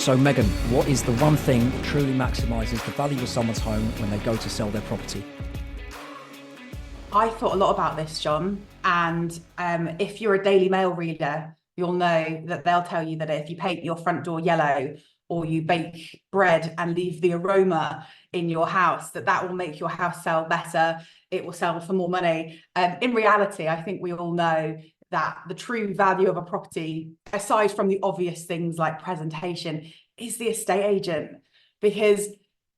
So Megan, what is the one thing that truly maximises the value of someone's home when they go to sell their property? I thought a lot about this, John, and if you're a Daily Mail reader, you'll know that they'll tell you that if you paint your front door yellow or you bake bread and leave the aroma in your house, that will make your house sell better. It will sell for more money. In reality, I think we all know that the true value of a property, aside from the obvious things like presentation, is the estate agent. Because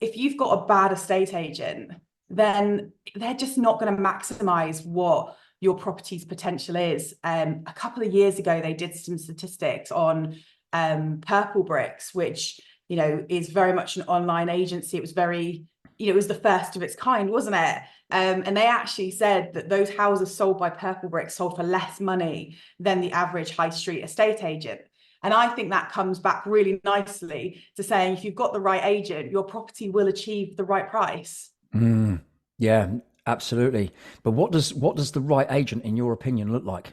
if you've got a bad estate agent, then they're just not going to maximize what your property's potential is. A couple of years ago, they did some statistics on Purplebricks, which, is very much an online agency. It was it was the first of its kind, wasn't it? And they actually said that those houses sold by Purplebricks sold for less money than the average high street estate agent. And I think that comes back really nicely to saying if you've got the right agent, your property will achieve the right price. Yeah, absolutely. But what does the right agent, in your opinion, look like?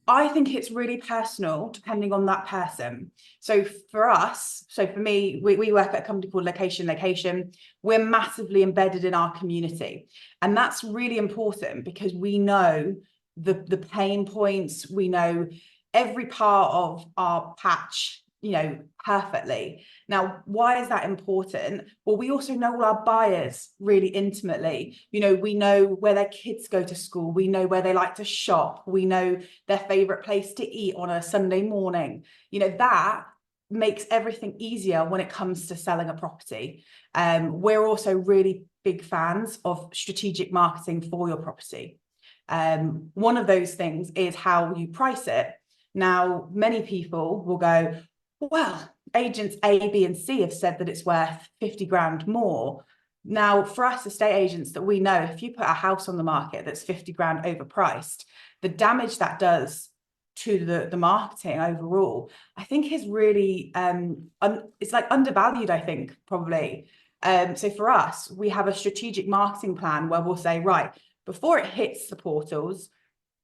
I think it's really personal depending on that person. So for me, we work at a company called Location. We're massively embedded in our community. And that's really important because we know the pain points, we know every part of our patch, perfectly. Now, why is that important? Well, we also know all our buyers really intimately. We know where their kids go to school. We know where they like to shop. We know their favorite place to eat on a Sunday morning. That makes everything easier when it comes to selling a property. We're also really big fans of strategic marketing for your property. One of those things is how you price it. Now, many people will go, well, agents A, B, and C have said that it's worth 50 grand more. Now, for us estate agents that we know, if you put a house on the market that's 50 grand overpriced, the damage that does to the marketing overall, I think is really, it's like undervalued, I think, probably. So for us, we have a strategic marketing plan where we'll say, right, before it hits the portals,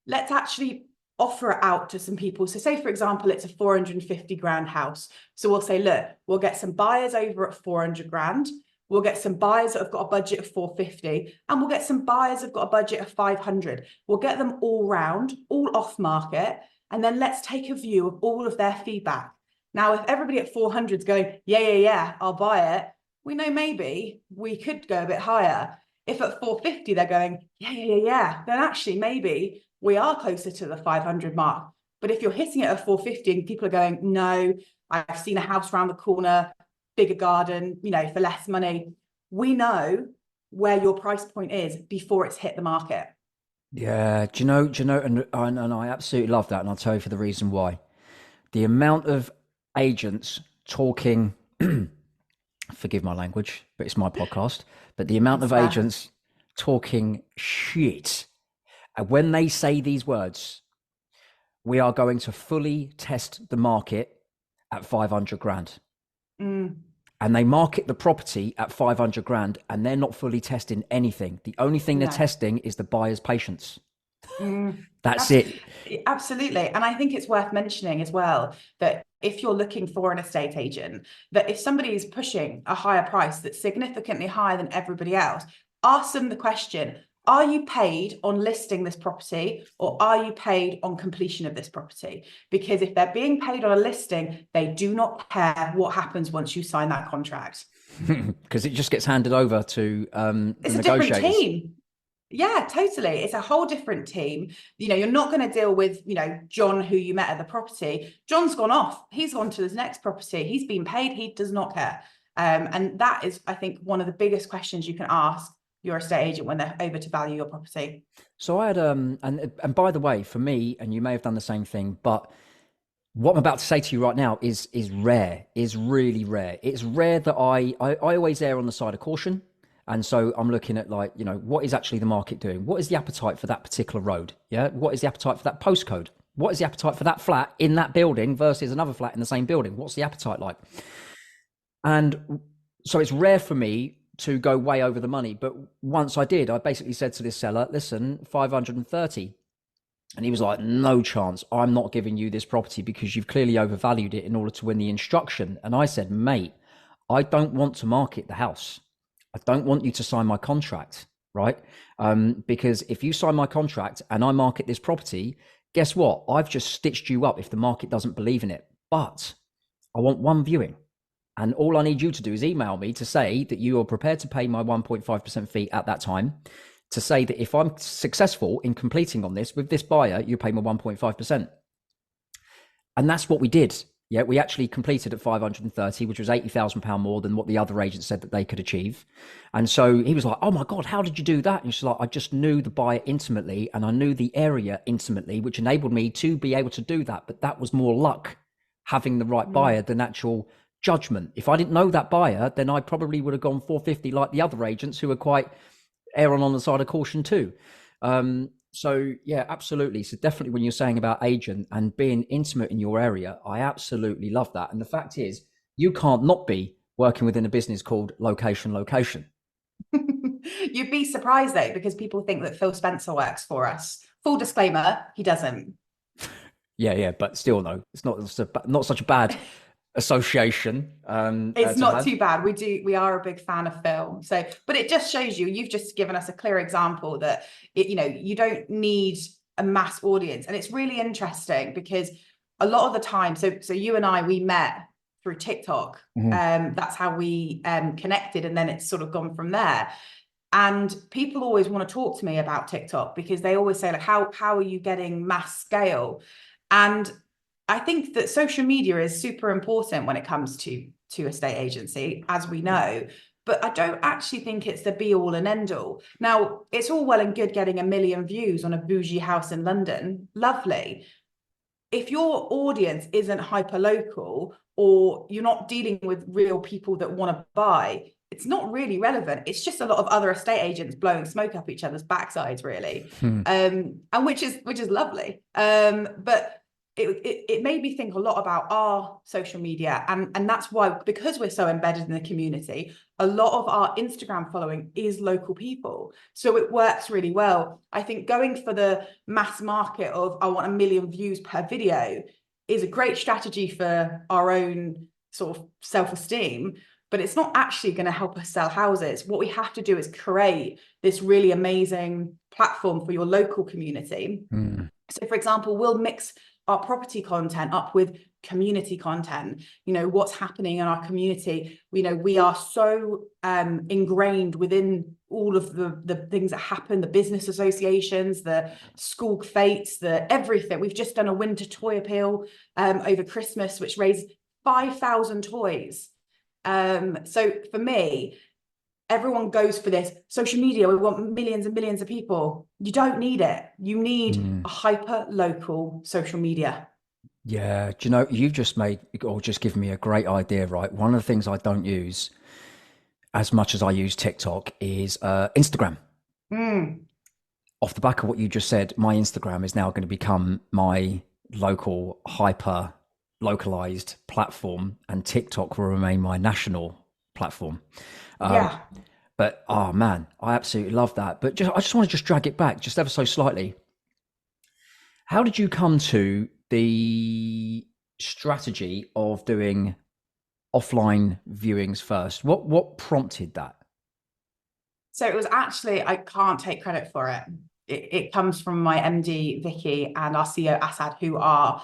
let's actually offer it out to some people. So say, for example, it's a 450 grand house. So we'll say, look, we'll get some buyers over at 400 grand. We'll get some buyers that have got a budget of 450, and we'll get some buyers that have got a budget of 500. We'll get them all round, all off market. And then let's take a view of all of their feedback. Now, if everybody at 400 is going, yeah, I'll buy it, we know maybe we could go a bit higher. If at 450, they're going, yeah, then actually maybe we are closer to the 500 mark. But if you're hitting it at 450 and people are going, no, I've seen a house around the corner, bigger garden, for less money, we know where your price point is before it's hit the market. Yeah, do you know, and I absolutely love that, and I'll tell you for the reason why. The amount of agents talking, forgive my language, but it's my podcast, but the amount of agents talking shit. And when they say these words, we are going to fully test the market at 500 grand. And they market the property at 500 grand and they're not fully testing anything. The only thing they're testing is the buyer's patience. That's it. Absolutely. And I think it's worth mentioning as well that if you're looking for an estate agent, that if somebody is pushing a higher price that's significantly higher than everybody else, ask them the question, are you paid on listing this property or are you paid on completion of this property? Because if they're being paid on a listing, they do not care what happens once you sign that contract. Because it just gets handed over to the it's a negotiators. different team. Yeah, totally. It's a whole different team. You're not going to deal with, John, who you met at the property. John's gone off. He's on to his next property. He's been paid. He does not care. And that is, I think, one of the biggest questions you can ask your estate agent when they're over to value your property. So I had and by the way, for me, and you may have done the same thing, but what I'm about to say to you right now is rare, is really rare. It's rare that I always err on the side of caution. And so I'm looking at what is actually the market doing? What is the appetite for that particular road? Yeah. What is the appetite for that postcode? What is the appetite for that flat in that building versus another flat in the same building? What's the appetite like? And so it's rare for me to go way over the money. But once I did, I basically said to this seller, listen, 530. And he was like, no chance. I'm not giving you this property because you've clearly overvalued it in order to win the instruction. And I said, mate, I don't want to market the house. I don't want you to sign my contract, right? Because if you sign my contract and I market this property, guess what? I've just stitched you up if the market doesn't believe in it. But I want one viewing. And all I need you to do is email me to say that you are prepared to pay my 1.5% fee at that time, to say that if I'm successful in completing on this with this buyer, you pay me 1.5%. And that's what we did. Yeah, we actually completed at 530, which was £80,000 more than what the other agents said that they could achieve. And so he was like, oh my God, how did you do that? And she's like, I just knew the buyer intimately and I knew the area intimately, which enabled me to be able to do that. But that was more luck, having the right buyer than actual judgment. If I didn't know that buyer, then I probably would have gone 450 like the other agents who were quite erring on the side of caution too. So yeah, absolutely. So definitely when you're saying about agent and being intimate in your area, I absolutely love that. And the fact is, you can't not be working within a business called Location. You'd be surprised though, because people think that Phil Spencer works for us. Full disclaimer, he doesn't. Yeah, but still, no, it's not such a bad association. It's not too bad. We are a big fan of Phil. So, but it just shows you've just given us a clear example that you don't need a mass audience. And it's really interesting because a lot of the time, so you and I, we met through TikTok. That's how we connected, and then it's sort of gone from there. And people always want to talk to me about TikTok because they always say, like, how are you getting mass scale? And I think that social media is super important when it comes to estate agency, as we know, but I don't actually think it's the be all and end all. Now, it's all well and good getting 1 million views on a bougie house in London. Lovely. If your audience isn't hyper local, or you're not dealing with real people that want to buy, it's not really relevant. It's just a lot of other estate agents blowing smoke up each other's backsides, really. And which is lovely. But it made me think a lot about our social media, and that's why, because we're so embedded in the community, a lot of our Instagram following is local people, so it works really well. I think going for the mass market of I want 1 million views per video is a great strategy for our own sort of self-esteem, but it's not actually going to help us sell houses. What we have to do is create this really amazing platform for your local community. So for example, we'll mix our property content up with community content, what's happening in our community. We are so ingrained within all of the things that happen, the business associations, the school fates, the everything. We've just done a winter toy appeal over Christmas, which raised 5,000 toys. So for me, everyone goes for this social media. We want millions and millions of people. You don't need it. You need a hyper local social media. Yeah. Do you know, you've just given me a great idea, right? One of the things I don't use as much as I use TikTok is Instagram. Off the back of what you just said, my Instagram is now going to become my local hyper localized platform, and TikTok will remain my national platform. But oh man, I absolutely love that. But I just want to drag it back just ever so slightly. How did you come to the strategy of doing offline viewings first? What prompted that? So it was actually, I can't take credit for it. It comes from my MD Vicky and our CEO Asad, who are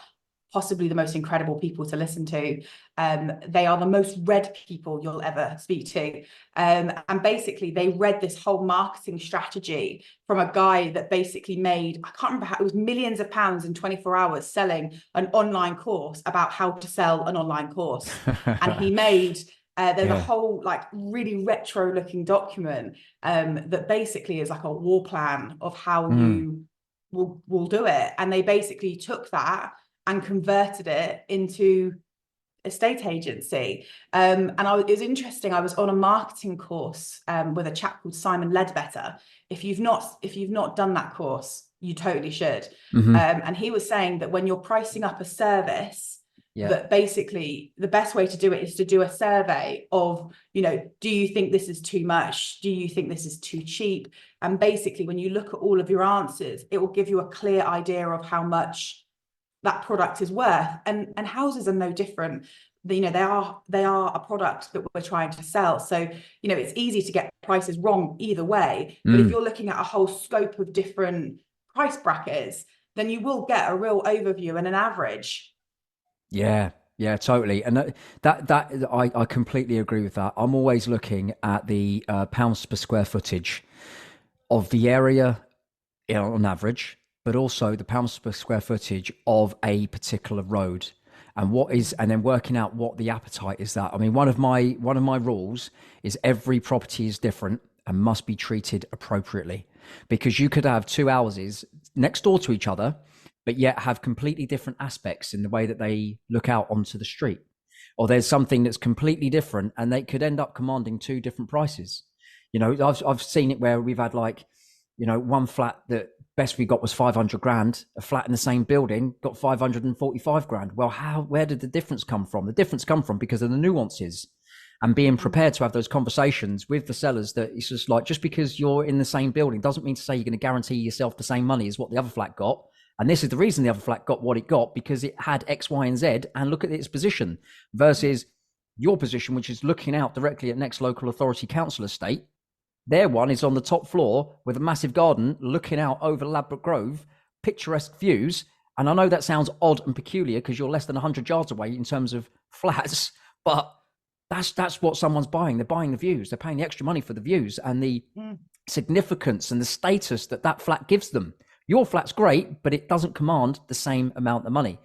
possibly the most incredible people to listen to. They are the most read people you'll ever speak to. And basically they read this whole marketing strategy from a guy that basically made, I can't remember how, it was millions of pounds in 24 hours selling an online course about how to sell an online course. And he made, there's a whole like really retro looking document that basically is like a war plan of how you will do it. And they basically took that and converted it into estate agency. And it was interesting. I was on a marketing course with a chap called Simon Ledbetter. If you've not done that course, you totally should. And he was saying that when you're pricing up a service, Yeah. But basically, the best way to do it is to do a survey of, do you think this is too much? Do you think this is too cheap? And basically, when you look at all of your answers, it will give you a clear idea of how much that product is worth. And houses are no different. They are a product that we're trying to sell. So, it's easy to get prices wrong either way. But if you're looking at a whole scope of different price brackets, then you will get a real overview and an average. Yeah, yeah, totally. And I completely agree with that. I'm always looking at the pounds per square footage of the area, on average, but also the pounds per square footage of a particular road, and then working out what the appetite is. That, I mean, one of my rules is every property is different and must be treated appropriately, because you could have two houses next door to each other, but yet have completely different aspects in the way that they look out onto the street. Or there's something that's completely different and they could end up commanding two different prices. I've seen it where we've had one flat that best we got was 500 grand, a flat in the same building got 545 grand. Well, where did the difference come from? The difference come from because of the nuances, and being prepared to have those conversations with the sellers, that it's just like, just because you're in the same building doesn't mean to say you're going to guarantee yourself the same money as what the other flat got. And this is the reason the other flat got what it got, because it had X, Y, and Z, and look at its position versus your position, which is looking out directly at next local authority council estate. Their one is on the top floor with a massive garden looking out over Ladbroke Grove, picturesque views. And I know that sounds odd and peculiar because you're less than 100 yards away in terms of flats, but that's what someone's buying. They're buying the views. They're paying the extra money for the views and the significance and the status that flat gives them. Your flat's great, but it doesn't command the same amount of money.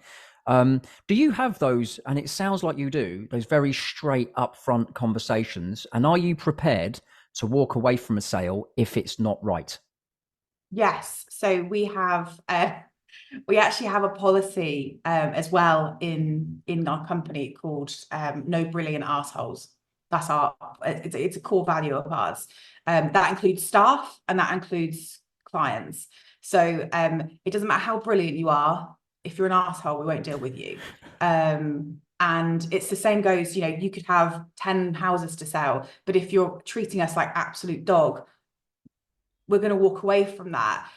Do you have those, and it sounds like you do, those very straight upfront conversations? And are you prepared to walk away from a sale if it's not right? Yes. So we actually have a policy as well in our company called no brilliant arseholes. That's it's a core value of ours. That includes staff and that includes clients. So it doesn't matter how brilliant you are. If you're an arsehole, we won't deal with you. And it's the same goes, you could have 10 houses to sell, but if you're treating us like absolute dog, we're going to walk away from that.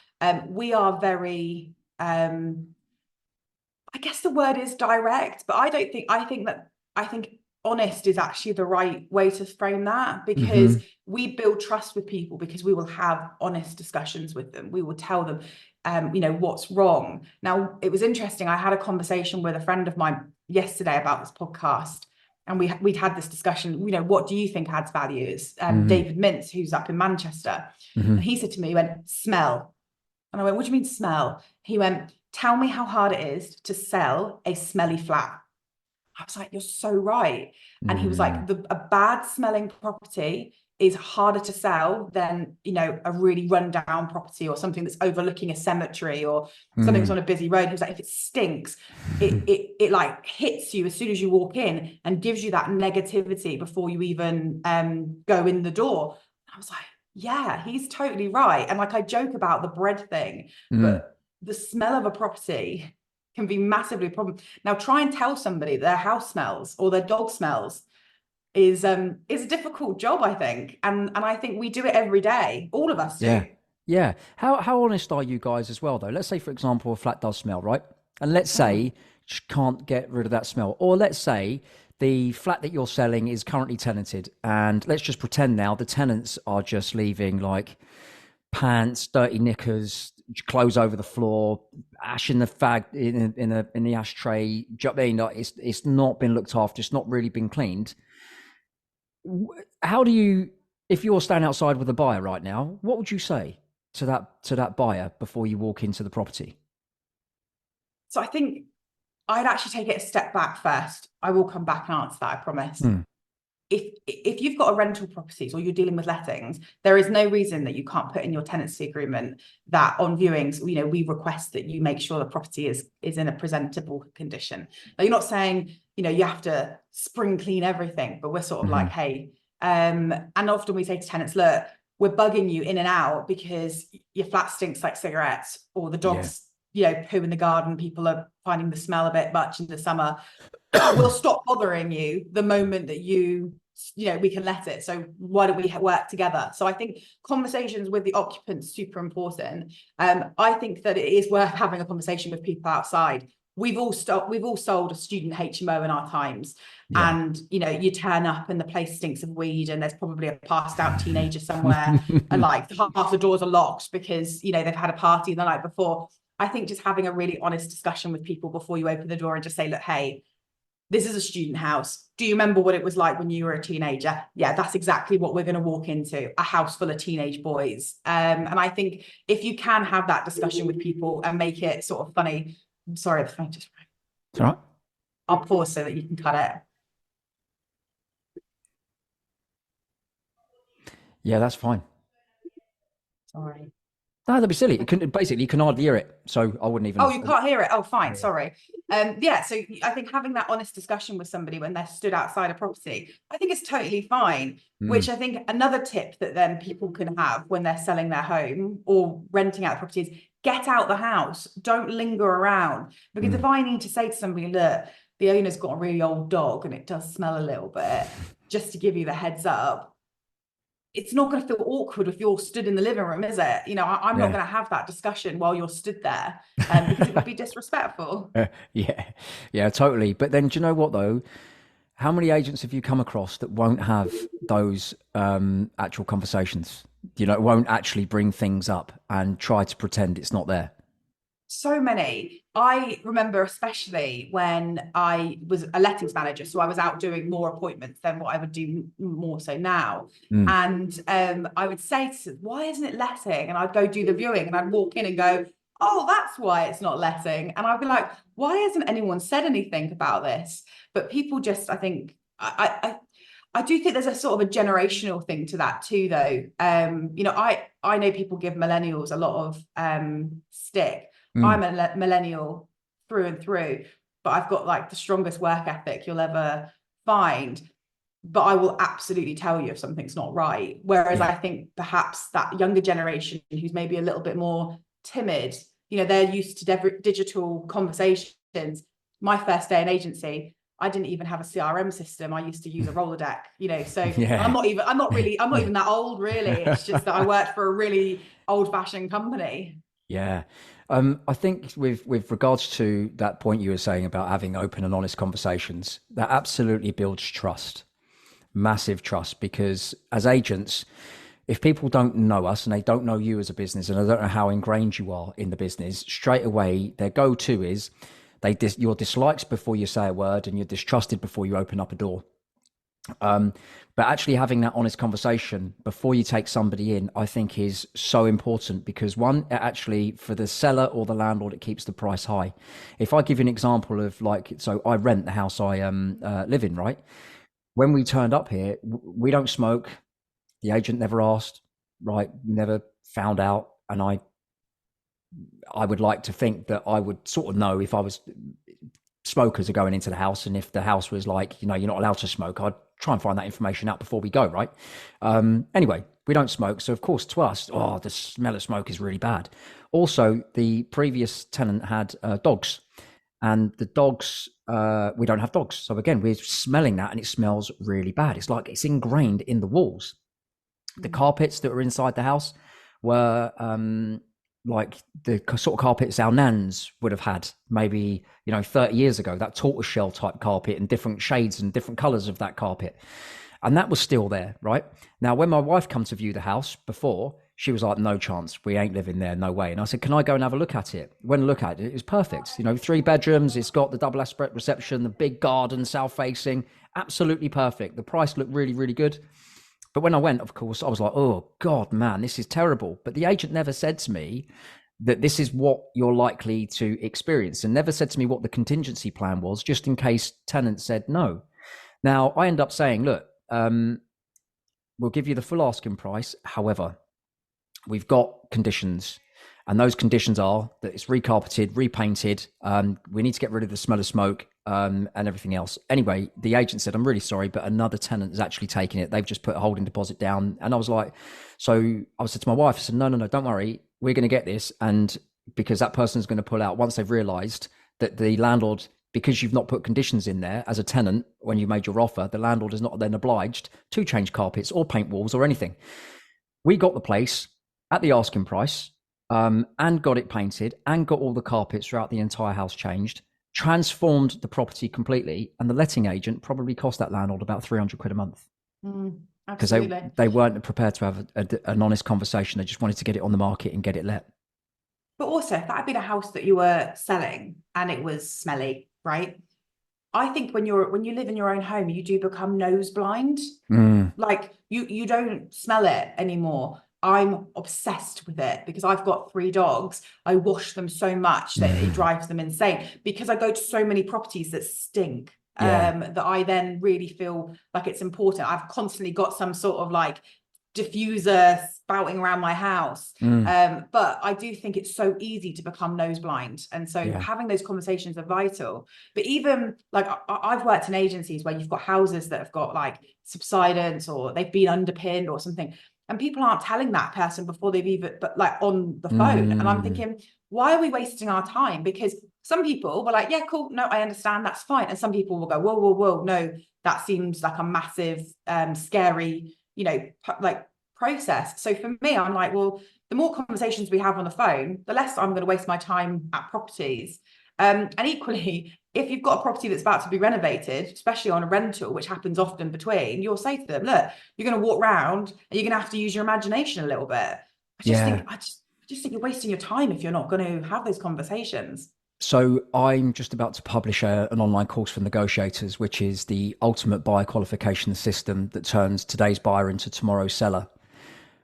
We are very, I guess the word is direct, but I think honest is actually the right way to frame that, because we build trust with people because we will have honest discussions with them. We will tell them, what's wrong. Now, it was interesting. I had a conversation with a friend of mine yesterday about this podcast, and we'd had this discussion, what do you think adds value? It's David Mintz, who's up in Manchester. And he said to me, he went, smell. And I went, what do you mean smell? He went, tell me how hard it is to sell a smelly flat. I was like, you're so right. And he was like, a bad smelling property is harder to sell than, a really rundown property or something that's overlooking a cemetery or something that's on a busy road. He was like, if it stinks, it like hits you as soon as you walk in and gives you that negativity before you even go in the door. I was like, yeah, he's totally right. And like, I joke about the bread thing, but the smell of a property can be massively a problem. Now, try and tell somebody their house smells or their dog smells is a difficult job, I think. And I think we do it every day. All of us do. Yeah. How honest are you guys as well, though? Let's say, for example, a flat does smell, right? And let's say you can't get rid of that smell. Or let's say the flat that you're selling is currently tenanted. And let's just pretend now the tenants are just leaving like pants, dirty knickers, clothes over the floor, ash in the fag in the ashtray. Do you know what I mean? Like, it's not been looked after. It's not really been cleaned. How do you, if you're standing outside with a buyer right now, what would you say to that buyer before you walk into the property? So I think I'd actually take it a step back first. I will come back and answer that, I promise. If you've got a rental properties or you're dealing with lettings, there is no reason that you can't put in your tenancy agreement that on viewings, we request that you make sure the property is in a presentable condition. Now, you're not saying, you have to spring clean everything, but we're sort of like, hey, and often we say to tenants, look, we're bugging you in and out because your flat stinks like cigarettes or the dog's poo in the garden, people are finding the smell a bit much in the summer, we'll stop bothering you the moment that we can let it. So why don't we work together? So I think conversations with the occupants super important. I think that it is worth having a conversation with people outside. We've all sold a student HMO in our times, and you turn up and the place stinks of weed, and there's probably a passed out teenager somewhere, and like half the doors are locked because they've had a party the night before. I think just having a really honest discussion with people before you open the door and just say, look, hey, this is a student house. Do you remember what it was like when you were a teenager? Yeah, that's exactly what we're going to walk into, a house full of teenage boys. And I think if you can have that discussion with people and make it sort of funny. I'm sorry, the phone just rang. It's all right. I'll pause so that you can cut it. Yeah, that's fine. Sorry. No, that'd be silly. You can hardly hear it, so I wouldn't even. Oh, you can't hear it. Oh, fine. Sorry. So I think having that honest discussion with somebody when they're stood outside a property, I think it's totally fine. Which I think another tip that then people can have when they're selling their home or renting out properties, get out the house. Don't linger around, because if I need to say to somebody, look, the owner's got a really old dog and it does smell a little bit, just to give you the heads up, it's not going to feel awkward if you're stood in the living room, is it? I'm not going to have that discussion while you're stood there, because it would be disrespectful. Yeah, totally. But then, do you know what though? How many agents have you come across that won't have those actual conversations? Won't actually bring things up and try to pretend it's not there? So many. I remember especially when I was a lettings manager, so I was out doing more appointments than what I would do more so now. And I would say to them, why isn't it letting? And I'd go do the viewing and I'd walk in and go, oh, that's why it's not letting. And I'd be like, why hasn't anyone said anything about this? But people just, I think, I do think there's a sort of a generational thing to that too, though. I know people give millennials a lot of stick. I'm a millennial through and through, but I've got like the strongest work ethic you'll ever find. But I will absolutely tell you if something's not right. Whereas I think perhaps that younger generation who's maybe a little bit more timid, they're used to digital conversations. My first day in agency, I didn't even have a CRM system. I used to use a Rolodeck, so I'm not even that old, really. It's just that I worked for a really old-fashioned company. Yeah. I think with regards to that point you were saying about having open and honest conversations, that absolutely builds trust, massive trust, because as agents, if people don't know us and they don't know you as a business and they don't know how ingrained you are in the business, straight away, their go-to is you're disliked before you say a word and you're distrusted before you open up a door. But actually having that honest conversation before you take somebody in, I think is so important, because one, it actually, for the seller or the landlord, it keeps the price high. If I give you an example of so I rent the house I live in, right? When we turned up here, we don't smoke. The agent never asked, right? Never found out. And I would like to think that I would sort of know if smokers are going into the house, and if the house was like, you're not allowed to smoke, I'd try and find that information out before we go, right? Anyway, we don't smoke, so of course to us, the smell of smoke is really bad. Also, the previous tenant had dogs, and the dogs, we don't have dogs, so again, we're smelling that and it smells really bad. It's like it's ingrained in the walls. The carpets that were inside the house were like the sort of carpets our nans would have had maybe 30 years ago, that tortoiseshell type carpet and different shades and different colors of that carpet, and that was still there. Right now, when my wife come to view the house before, she was like, no chance, we ain't living there, no way. And I said, can I go and have a look at it? Went and look at it, it was perfect. 3 bedrooms, it's got the double aspect reception, the big garden, south facing, absolutely perfect. The price looked really, really good. But when I went, of course, I was like, oh, God, man, this is terrible. But the agent never said to me that this is what you're likely to experience, and never said to me what the contingency plan was, just in case tenants said no. Now, I end up saying, look, we'll give you the full asking price. However, we've got conditions. And those conditions are that it's recarpeted, repainted. We need to get rid of the smell of smoke and everything else. Anyway, the agent said, I'm really sorry, but another tenant is actually taking it. They've just put a holding deposit down. And I was like, so I said to my wife, I said, no, don't worry. We're going to get this. And because that person's going to pull out once they've realized that the landlord, because you've not put conditions in there as a tenant when you made your offer, the landlord is not then obliged to change carpets or paint walls or anything. We got the place at the asking price, and got it painted and got all the carpets throughout the entire house changed, transformed the property completely, and the letting agent probably cost that landlord about 300 quid a month. Because they weren't prepared to have an honest conversation. They just wanted to get it on the market and get it let. But also, if that had been a house that you were selling and it was smelly, right? I think when you live in your own home, you do become nose blind. Like you don't smell it anymore. I'm obsessed with it because I've got 3 dogs. I wash them so much that it drives them insane, because I go to so many properties that stink. That I then really feel like it's important. I've constantly got some sort of like diffuser spouting around my house. But I do think it's so easy to become nose blind. And so having those conversations are vital. But even like I've worked in agencies where you've got houses that have got like subsidence or they've been underpinned or something. And people aren't telling that person before they've even, but like on the phone. And I'm thinking, why are we wasting our time? Because some people were like, yeah, cool. No, I understand. That's fine. And some people will go, whoa, whoa, whoa. No, that seems like a massive, scary, like process. So for me, I'm like, well, the more conversations we have on the phone, the less I'm going to waste my time at properties. And equally, if you've got a property that's about to be renovated, especially on a rental, which happens often between, you'll say to them, look, you're going to walk around and you're going to have to use your imagination a little bit. I just think you're wasting your time if you're not going to have those conversations. So I'm just about to publish an online course for negotiators, which is the ultimate buyer qualification system that turns today's buyer into tomorrow's seller.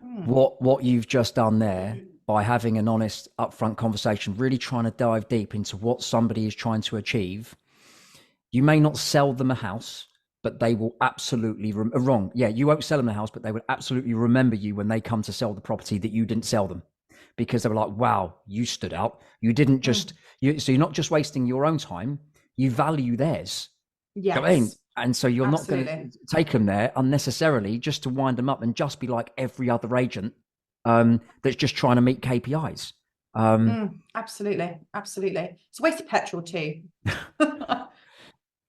What you've just done there, by having an honest upfront conversation, really trying to dive deep into what somebody is trying to achieve. You may not sell them a house, but they will absolutely wrong. Yeah, you won't sell them a house, but they would absolutely remember you when they come to sell the property that you didn't sell them, because they were like, wow, you stood out. You didn't just, so you're not just wasting your own time, you value theirs. Yes. You know what I mean? And so you're not going to take them there unnecessarily just to wind them up and just be like every other agent that's just trying to meet KPIs. Absolutely. It's a waste of petrol too.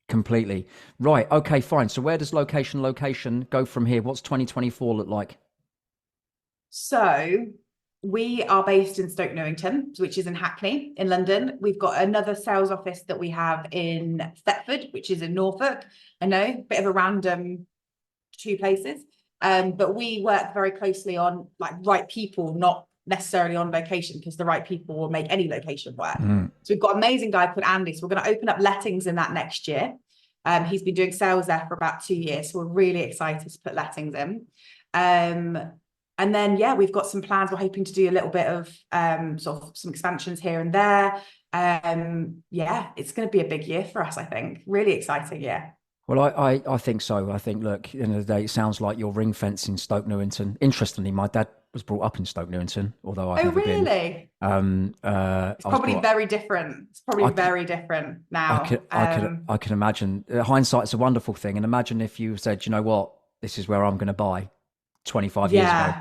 Completely. Right. Okay, fine. So where does location go from here? What's 2024 look like? So we are based in Stoke Newington, which is in Hackney in London. We've got another sales office that we have in Thetford, which is in Norfolk. I know, bit of a random 2 places. But we work very closely on like right people, not necessarily on location, because the right people will make any location work. So we've got an amazing guy called Andy. So we're going to open up lettings in that next year. He's been doing sales there for about 2 years. So we're really excited to put lettings in. And then, we've got some plans. We're hoping to do a little bit of sort of some expansions here and there. It's going to be a big year for us, I think. Really exciting year. Well, I think so. I think, look, at the end of the day, it sounds like you're ring fencing Stoke Newington. Interestingly, my dad was brought up in Stoke Newington, although I've never been. It's probably very different. It's probably very different now. I can imagine. Hindsight's a wonderful thing. And imagine if you said, you know what, this is where I'm going to buy 25 years ago.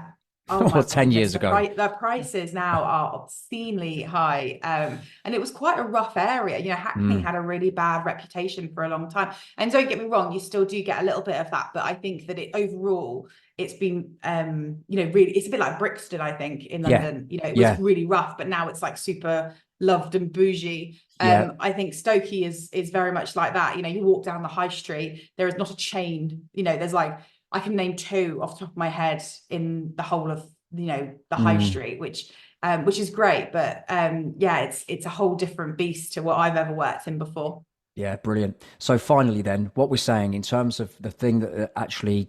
Or 10 years ago. The prices now are obscenely high. And it was quite a rough area. Hackney had a really bad reputation for a long time. And don't get me wrong, you still do get a little bit of that. But I think that overall, it's been, really, it's a bit like Brixton, I think, in London. It was really rough, but now it's like super loved and bougie. I think Stokey is very much like that. You walk down the high street, there is not a chain. There's like, I can name 2 off the top of my head in the whole of, the high street, which is great. But it's a whole different beast to what I've ever worked in before. Yeah, brilliant. So finally then, what we're saying in terms of the thing that actually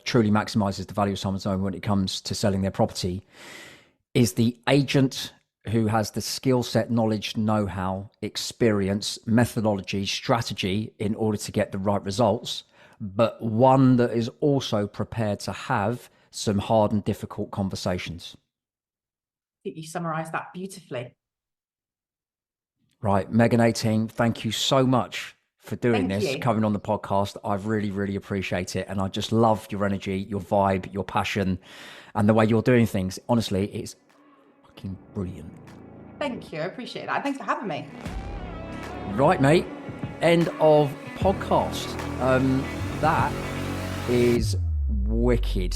truly maximizes the value of someone's home when it comes to selling their property is the agent who has the skill set, knowledge, know-how, experience, methodology, strategy in order to get the right results, but one that is also prepared to have some hard and difficult conversations. I think you summarised that beautifully. Right. Meghan 18, thank you so much for doing this, coming on the podcast. I really, really appreciate it. And I just love your energy, your vibe, your passion, and the way you're doing things. Honestly, it's fucking brilliant. Thank you. I appreciate that. Thanks for having me. Right, mate. End of podcast. That is wicked.